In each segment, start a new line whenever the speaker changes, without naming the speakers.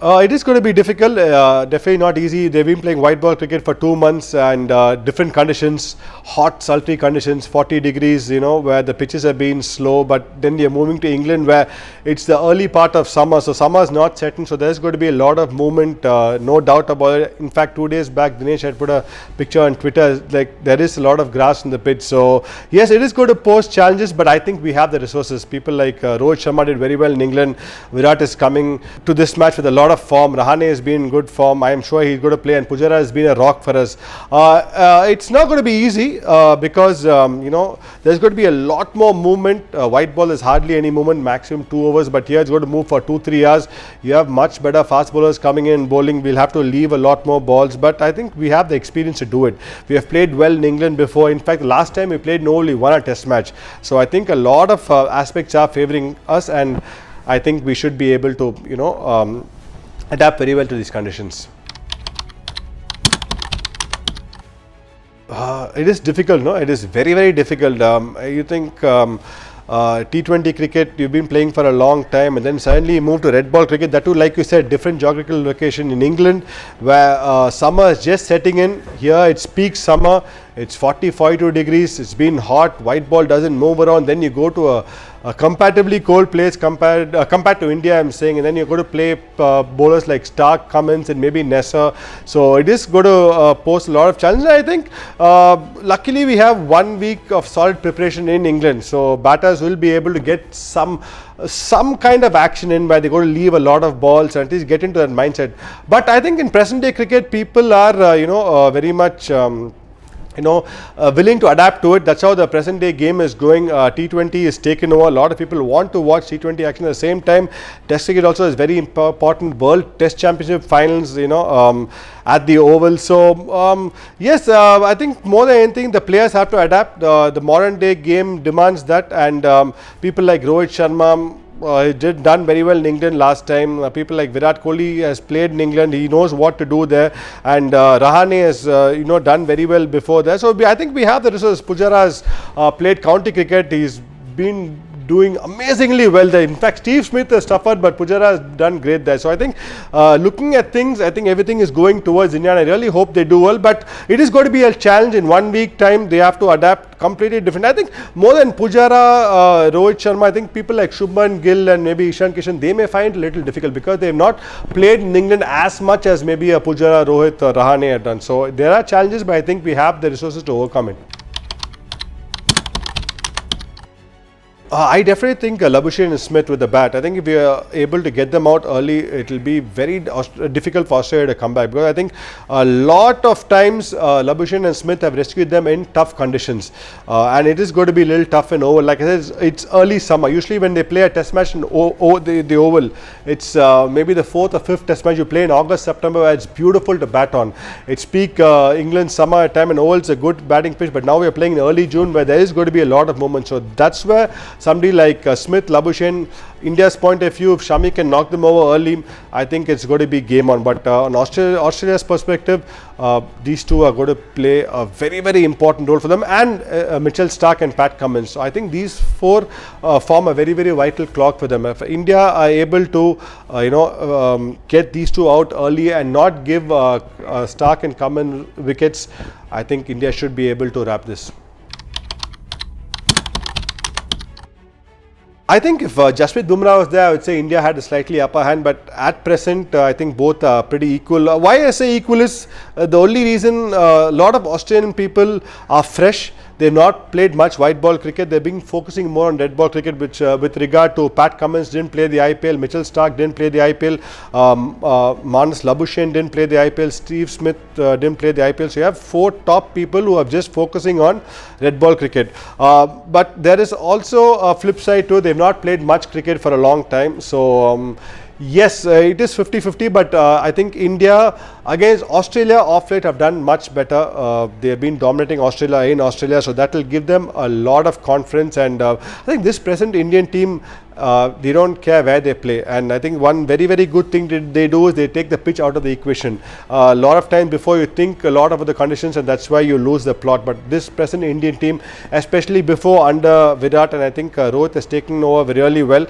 It is going to be difficult, definitely not easy. They've been playing white ball cricket for 2 months and different conditions, hot, sultry conditions, 40 degrees, where the pitches have been slow. But then you're moving to England where it's the early part of summer. So summer is not setting. So there's going to be a lot of movement, no doubt about it. In fact, 2 days back, Dinesh had put a picture on Twitter, like there is a lot of grass in the pitch. So yes, it is going to pose challenges, but I think we have the resources. People like Rohit Sharma did very well in England. Virat is coming to this match with a lot of form. Rahane has been in good form. I am sure he's going to play, and Pujara has been a rock for us. It's not going to be easy because there's going to be a lot more movement. White ball is hardly any movement, maximum 2 overs, but here it's going to move for 2-3 hours. You have much better fast bowlers coming in bowling. We'll have to leave a lot more balls, but I think we have the experience to do it. We have played well in England before. In fact, last time we played only won a test match. So I think a lot of aspects are favouring us, and I think we should be able to adapt very well to these conditions. It is difficult, no? It is very, very difficult. You think T20 cricket, you've been playing for a long time, and then suddenly you move to red ball cricket. That too, like you said, different geographical location in England, where summer is just setting in. Here it's peak summer. It's 40-42 degrees. It's been hot. White ball doesn't move around. Then you go to a comparatively cold place compared to India, I'm saying, and then you're going to play bowlers like Stark, Cummins, and maybe Nesser. So it is going to pose a lot of challenges. I think luckily we have 1 week of solid preparation in England, so batters will be able to get some kind of action in where they're going to leave a lot of balls and at least get into that mindset. But I think in present day cricket, people are very much willing to adapt to it. That's how the present day game is going. T20 is taken over. A lot of people want to watch T20 action. At the same time, Test cricket also is very important. World Test Championship finals, at the Oval. So yes, I think more than anything, the players have to adapt. The modern day game demands that, and people like Rohit Sharma, he done very well in England last time. People like Virat Kohli has played in England. He knows what to do there, and Rahane has done very well before there. So I think we have the resources. Pujara has played county cricket. He's been doing amazingly well there. In fact, Steve Smith has suffered, but Pujara has done great there. So I think looking at things, I think everything is going towards India, and I really hope they do well. But it is going to be a challenge. In 1 week time, they have to adapt completely different. I think more than Pujara, Rohit Sharma, I think people like Shubman Gill and maybe Ishan Kishan, they may find it a little difficult because they have not played in England as much as maybe a Pujara, Rohit or Rahane have done. So there are challenges, but I think we have the resources to overcome it. I definitely think Labuschagne and Smith with the bat. I think if we are able to get them out early, it will be very difficult for Australia to come back, because I think a lot of times Labuschagne and Smith have rescued them in tough conditions, and it is going to be a little tough in Oval. Like I said, it's early summer. Usually when they play a test match in the Oval, it's maybe the 4th or 5th test match you play in August, September, where it's beautiful to bat on. It's peak England summer time, and Oval's a good batting pitch, but now we are playing in early June where there is going to be a lot of movement. So that's where somebody like Smith, Labuschagne, India's point of view, if Shami can knock them over early, I think it's going to be game on. But on Australia's perspective, these two are going to play a very, very important role for them, and Mitchell Stark and Pat Cummins. So I think these four form a very, very vital clock for them. If India are able to get these two out early and not give Stark and Cummins wickets, I think India should be able to wrap this. I think if Jasprit Bumrah was there, I would say India had a slightly upper hand, but at present I think both are pretty equal. Why I say equal is the only reason a lot of Australian people are fresh. They've not played much white ball cricket. They've been focusing more on red ball cricket, which with regard to Pat Cummins didn't play the IPL, Mitchell Stark didn't play the IPL, Marnus Labuschagne didn't play the IPL, Steve Smith didn't play the IPL. So you have 4 top people who are just focusing on red ball cricket. But there is also a flip side too. They've not played much cricket for a long time. So yes, it is 50-50, but I think India against Australia off late have done much better. They have been dominating Australia in Australia, so that will give them a lot of confidence. And I think this present Indian team they don't care where they play. And I think one very, very good thing they do is they take the pitch out of the equation. A lot of times before you think a lot of the conditions, and that's why you lose the plot. But this present Indian team, especially before under Virat, and I think Rohit has taken over really well,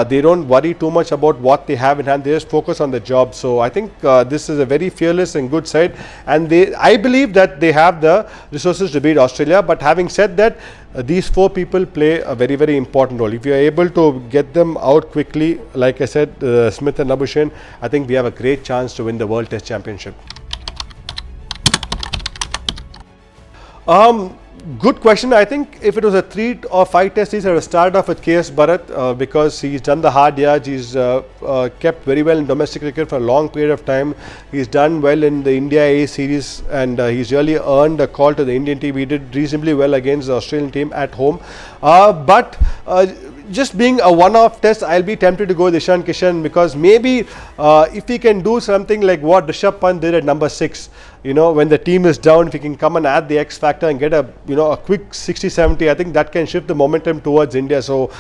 they don't worry too much about what they have in hand. They just focus on the job. So I think this is a very fearless and good side, and I believe that they have the resources to beat Australia. But having said that, these four people play a very, very important role. If you are able to get them out quickly, like I said, Smith and Labuschagne, I think we have a great chance to win the World Test Championship. Good question. I think if it was a 3 or 5 test series, I would have started off with KS Bharat because he's done the hard yards. He's kept very well in domestic cricket for a long period of time. He's done well in the India A series, and he's really earned a call to the Indian team. He did reasonably well against the Australian team at home. But just being a one-off test, I'll be tempted to go with Ishan Kishan because maybe if he can do something like what Rishabh Pant did at number 6, when the team is down, if he can come and add the X factor and get a quick 60-70, I think that can shift the momentum towards India. So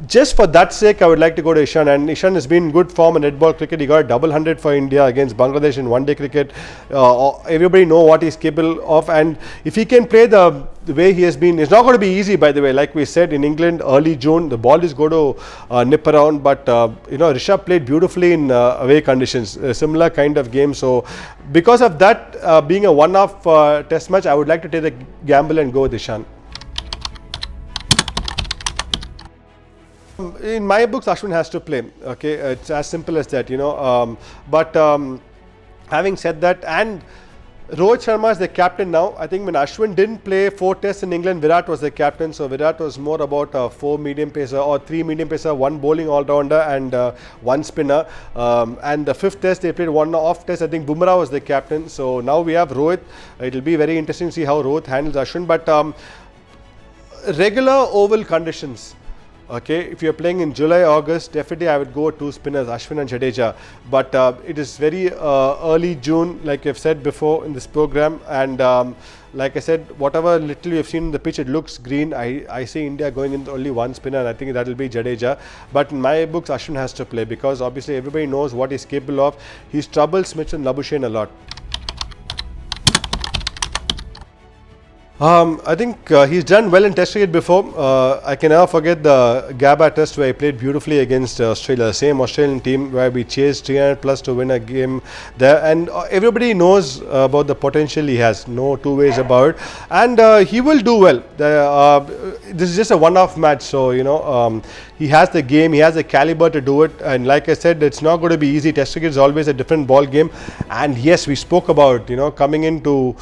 just for that sake, I would like to go to Ishan, and Ishan has been in good form in red ball cricket. He got a double 100 for India against Bangladesh in one-day cricket. Everybody know what he's capable of, and if he can play the way he has been, it's not going to be easy, by the way. Like we said, in England, early June, the ball is going to nip around, but Rishabh played beautifully in away conditions, a similar kind of game. So because of that, being a one-off test match, I would like to take the gamble and go with Ishan. In my books, Ashwin has to play. Okay, it's as simple as that. But having said that, and Rohit Sharma is the captain now. I think when Ashwin didn't play 4 tests in England, Virat was the captain. So Virat was more about 4 medium pacer or 3 medium pacer, 1 bowling all-rounder and 1 spinner. And the 5th test, they played 1 off test. I think Bumrah was the captain. So now we have Rohit. It will be very interesting to see how Rohit handles Ashwin. But regular oval conditions. Okay, if you're playing in July, August, definitely I would go 2 spinners, Ashwin and Jadeja. But it is very early June, like I've said before in this program. And like I said, whatever little you've seen in the pitch, it looks green. I see India going in only 1 spinner, and I think that will be Jadeja. But in my books, Ashwin has to play because obviously everybody knows what he's capable of. He's troubled Smith and Labuschagne a lot. I think he's done well in test cricket before. I can never forget the Galatta test where he played beautifully against Australia, the same Australian team where we chased 300 plus to win a game there, and everybody knows about the potential he has, no two ways about it, and he will do well. This is just a one-off match, so he has the game, he has the caliber to do it, and like I said, it's not going to be easy. Test cricket is always a different ball game, and yes, we spoke about coming into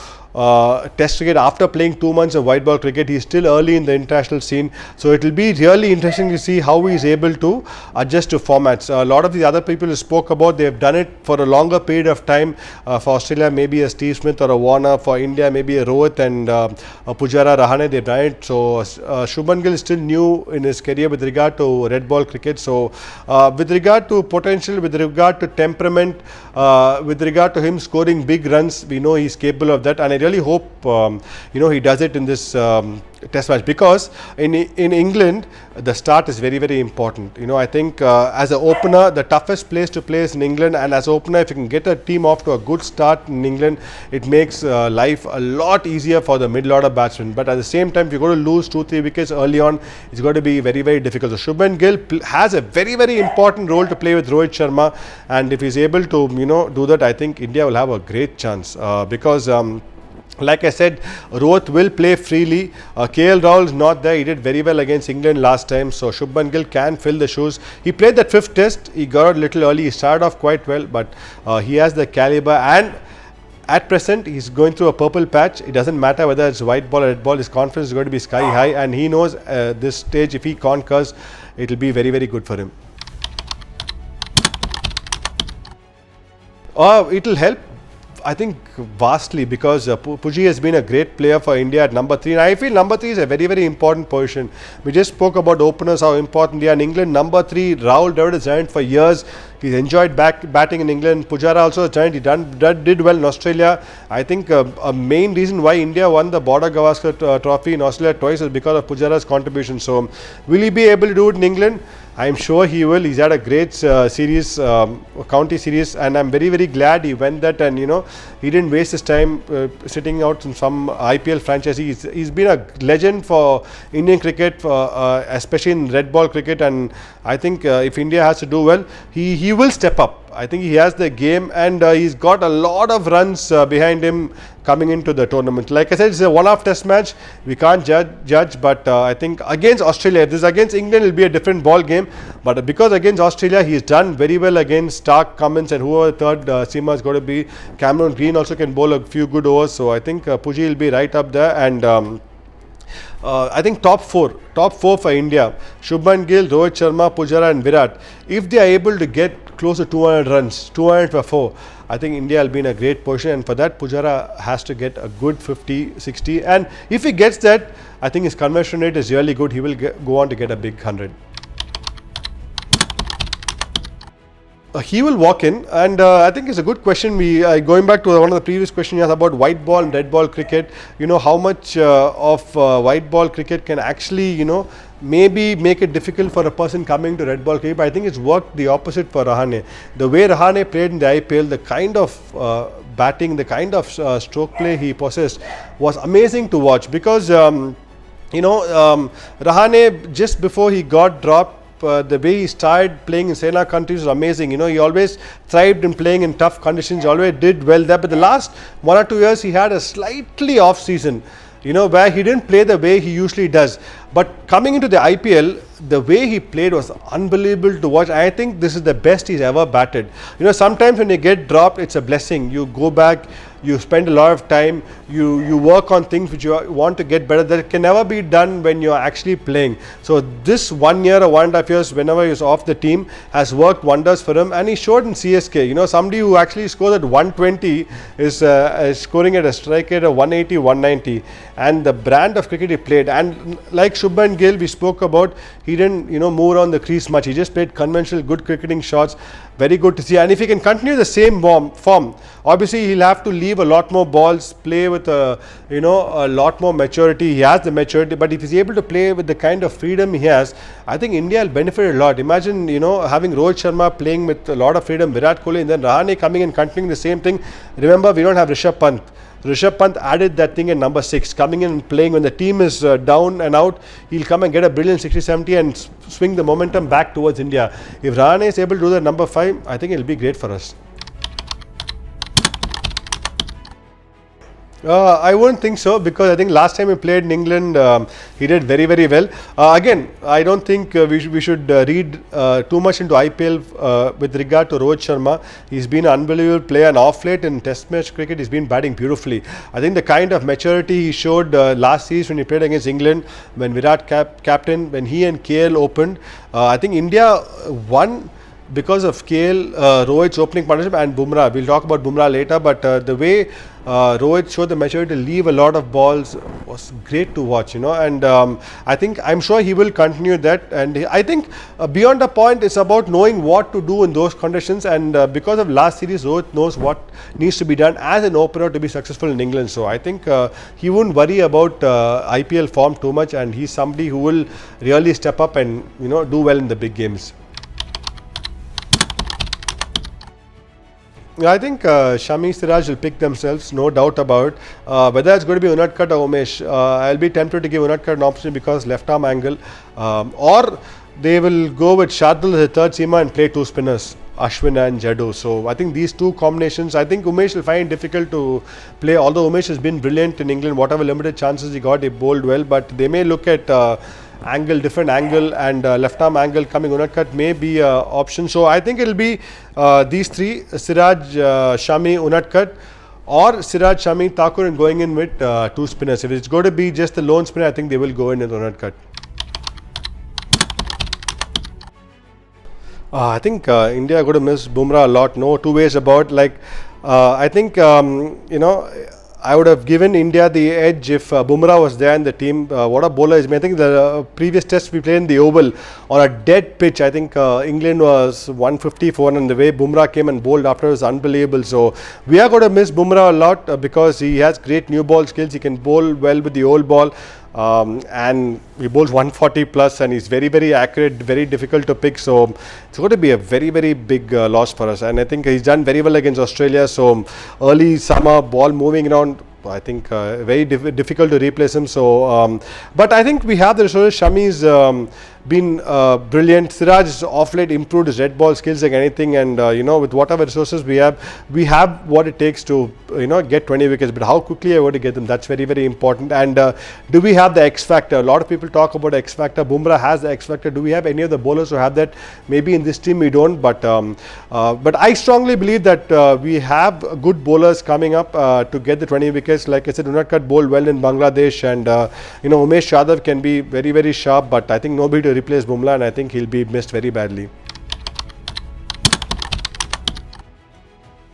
test cricket after playing 2 months of white ball cricket. He's still early in the international scene, so it will be really interesting to see how he's able to adjust to formats. A lot of the other people who spoke about, they have done it for a longer period of time. For Australia, maybe a Steve Smith or a Warner. For India, maybe a Rohit and a Pujara, Rahane, they've done it. So Shubman Gill is still new in his career with regard to red ball cricket. So with regard to potential, with regard to temperament, with regard to him scoring big runs, we know he's capable of that, and I really hope he does it in this test match, because in England the start is very, very important. I think as an opener, the toughest place to play is in England, and as an opener, if you can get a team off to a good start in England, it makes life a lot easier for the middle order batsmen. But at the same time, if you're going to lose 2-3 wickets early on, it's going to be very, very difficult. So Shubman Gill has a very, very important role to play with Rohit Sharma, and if he's able to do that, I think India will have a great chance because like I said, Rohit will play freely. KL Rahul is not there. He did very well against England last time. So Shubman Gill can fill the shoes. He played that 5th test. He got out a little early. He started off quite well, but he has the caliber, and at present he's going through a purple patch. It doesn't matter whether it's white ball or red ball. His confidence is going to be sky high, and he knows this stage, if he conquers, it will be very, very good for him. It will help, I think, vastly, because Puji has been a great player for India at number 3, and I feel number 3 is a very, very important position. We just spoke about openers, how important they are in England. Number 3, Rahul Dravid has done it for years. He's enjoyed batting in England. Pujara also has done it. He did well in Australia. I think a main reason why India won the Border Gavaskar Trophy in Australia twice is because of Pujara's contribution. So, will he be able to do it in England? I'm sure he will. He's had a great series, county series, and I'm very, very glad he went that, and he didn't waste his time sitting out in some IPL franchise. He's been a legend for Indian cricket, especially in red ball cricket, and I think if India has to do well, he will step up. I think he has the game, and he's got a lot of runs behind him coming into the tournament. Like I said, it's a one-off test match. We can't judge, but I think against Australia, if this is against England, it will be a different ball game. But because against Australia, he's done very well against Stark, Cummins, and whoever the third seamer is going to be. Cameron Green also can bowl a few good overs, so I think Puji will be right up there. And I think top four for India: Shubman Gill, Rohit Sharma, Pujara, and Virat. If they are able to get close to 200 runs, 200 for 4, I think India will be in a great position, and for that Pujara has to get a good 50, 60, and if he gets that, I think his conversion rate is really good. He will go on to get a big 100. He will walk in, and I think it's a good question. Going back to one of the previous questions about white ball and red ball cricket, how much of white ball cricket can actually, maybe make it difficult for a person coming to red ball cricket. But I think it's worked the opposite for Rahane. The way Rahane played in the IPL, the kind of batting, the kind of stroke play he possessed was amazing to watch, because Rahane, just before he got dropped, the way he started playing in Sena countries was amazing. He always thrived in playing in tough conditions. He always did well there. But the last 1 or 2 years, he had a slightly off season, where he didn't play the way he usually does. But coming into the IPL, the way he played was unbelievable to watch. I think this is the best he's ever batted. Sometimes when you get dropped, it's a blessing. You go back, you spend a lot of time, you work on things which you want to get better. That can never be done when you're actually playing. So this 1 year or 1.5 years, whenever he's off the team, has worked wonders for him, and he showed in CSK. Somebody who actually scored at 120 is scoring at a strike rate of 180, 190, and the brand of cricket he played. And like Shubman Gill, we spoke about, he didn't move around the crease much. He just played conventional, good cricketing shots. Very good to see. And if he can continue the same form, obviously he'll have to leave a lot more balls, play with a lot more maturity. He has the maturity, but if he's able to play with the kind of freedom he has, I think India will benefit a lot. Imagine having Rohit Sharma playing with a lot of freedom, Virat Kohli, and then Rahane coming and continuing the same thing. Remember, we don't have Rishabh Pant. Rishabh Pant added that thing at number 6, coming in and playing when the team is down and out. He'll come and get a brilliant 60-70 and swing the momentum back towards India. If Rahane is able to do that number 5, I think it'll be great for us. I wouldn't think so, because I think last time he played in England, he did very, very well. Again, I don't think we should read too much into IPL with regard to Rohit Sharma. He's been an unbelievable player, and off late in Test match cricket, he's been batting beautifully. I think the kind of maturity he showed last season when he played against England, when Virat captain, when he and KL opened, I think India won because of KL, Rohit's opening partnership, and Bumrah. We'll talk about Bumrah later, but the way Rohit showed the maturity to leave a lot of balls was great to watch, and I'm sure he will continue that. And I think beyond a point, it's about knowing what to do in those conditions, and because of last series, Rohit knows what needs to be done as an opener to be successful in England. So I think he wouldn't worry about IPL form too much, and he's somebody who will really step up and do well in the big games. I think Shami, Siraj will pick themselves, no doubt about it. Whether it's going to be Unadkat or Umesh, I'll be tempted to give Unadkat an opportunity because left arm angle, or they will go with Shardul as a third seamer and play 2 spinners, Ashwin and Jadoo. So I think these 2 combinations, I think Umesh will find it difficult to play, although Umesh has been brilliant in England. Whatever limited chances he got, he bowled well, but they may look at different angle, and left arm angle coming. Unadkat may be an option. So I think it will be these 3, Siraj, Shami, Unadkat, or Siraj, Shami, Thakur, and going in with 2 spinners. If it's going to be just the lone spinner, I think they will go in with Unadkat. I think India are going to miss Bumrah a lot. No two ways about. I think I would have given India the edge if Bumrah was there in the team. What a bowler is. I think the previous test we played in the Oval on a dead pitch, I think England was 154, and the way Bumrah came and bowled after was unbelievable. So we are going to miss Bumrah a lot because he has great new ball skills. He can bowl well with the old ball. And he bowls 140 plus, and he's very, very accurate, very difficult to pick. So it's going to be a very, very big loss for us. And I think he's done very well against Australia. So early summer ball moving around, I think very difficult to replace him. So, but I think we have the resources. Shami's been brilliant. Siraj off late improved his red ball skills like anything, and with whatever resources we have what it takes to get 20 wickets. But how quickly are we going to get them? That's very, very important. And do we have the X factor? A lot of people talk about X factor. Bumrah has the X factor. Do we have any of the bowlers who have that? Maybe in this team we don't, but I strongly believe that we have good bowlers coming up to get the 20 wickets. Like I said, Unadkat bowled well in Bangladesh, and Umesh Yadav can be very, very sharp, but I think nobody to replace Bumrah, and I think he'll be missed very badly.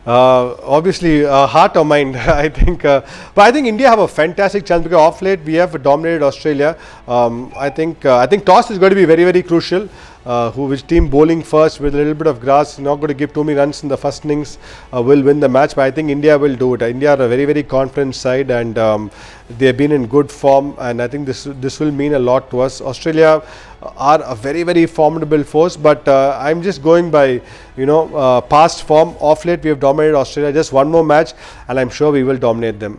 Obviously, heart or mind, I think. But I think India have a fantastic chance because off late we have dominated Australia. I think toss is going to be very, very crucial. Which team bowling first with a little bit of grass, not going to give too many runs in the first innings, will win the match. But I think India will do it. India are a very, very confident side, and they have been in good form. And I think this will mean a lot to us. Australia are a very, very formidable force, but I'm just going by past form. Off late we have dominated Australia. Just one more match, and I'm sure we will dominate them.